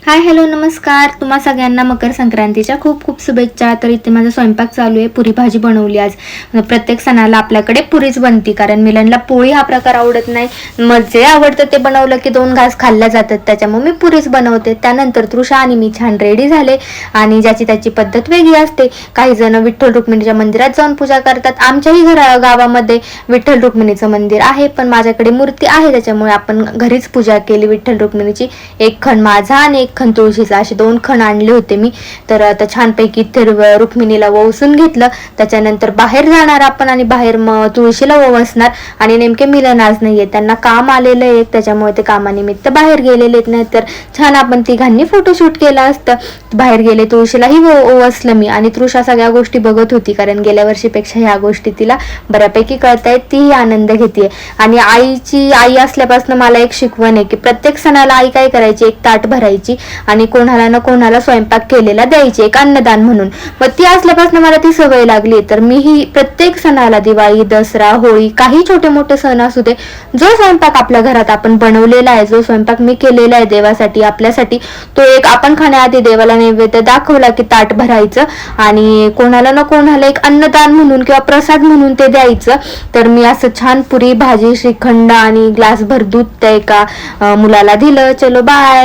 Hi hello नमस्कार, तुम्हा सगळ्यांना मकर संक्रांतीच्या खूप खूप शुभेच्छा. तर इथे माझा स्वयंपाक चालू आहे. पुरी भाजी बनवली आज. प्रत्येक सणाला आपल्याकडे पुरीच बनती, कारण मिलनला पोळी हा प्रकार आवडत नाही. मग जे आवडतं ते बनवलं की 2 घास खाल्ल्या जातात, त्याच्यामुळे मी पुरीच बनवते. त्यानंतर तृषा आणि मी छान रेडी झाले आणि ज्याची त्याची पद्धत वेगळी असते. काही जण विठ्ठल रुक्मिणीच्या मंदिरात जाऊन पूजा करतात. आमच्याही गावामध्ये विठ्ठल रुक्मिणीचं मंदिर आहे, पण माझ्याकडे मूर्ती आहे त्याच्यामुळे आपण घरीच पूजा केली विठ्ठल रुक्मिणीची. एक खण माझा आणि एक खण तुळशीचा, असे 2 खण आणले होते मी. तर आता छानपैकी इथे रुक्मिणीला ववसून घेतलं. त्याच्यानंतर बाहेर जाणार आपण आणि बाहेर मग तुळशीला ववसणार. आणि नेमके मिलन आज नाहीये, त्यांना काम आलेलं आहे, त्याच्यामुळे ते कामानिमित्त बाहेर गेलेले आहेत. नाही तर छान आपण तिघांनी फोटोशूट केलं असतं. बाहेर गेले, तुळशीलाही ववसलं मी. आणि तृषा सगळ्या गोष्टी बघत होती, कारण गेल्या वर्षीपेक्षा ह्या गोष्टी तिला बऱ्यापैकी कळतायत, तीही आनंद घेते. आणि आई असल्यापासून मला एक शिकवण आहे की प्रत्येक सणाला आई काय करायची, एक ताट भरायची आणि कोणाला ना कोणाला स्वयंपाक केलेला द्यायचे, एक अन्नदान म्हणून. मग ती असल्यापासून मला ती सवय लागली. तर मी ही प्रत्येक सणाला, दिवाळी, दसरा, होळी, काही छोटे मोठे सण असू दे, जो स्वयंपाक आपल्या घरात आपण बनवलेला आहे, जो स्वयंपाक मी केलेला आहे देवासाठी, आपल्यासाठी, तो एक आपण खाण्याआधी देवाला नैवेद्य दाखवला की ताट भरायचं आणि कोणाला ना कोणाला एक अन्नदान म्हणून किंवा प्रसाद म्हणून ते द्यायचं. तर मी असं छान पुरी भाजी, श्रीखंड आणि ग्लासभर दूध त्या एका मुलाला दिलं. चलो बाय.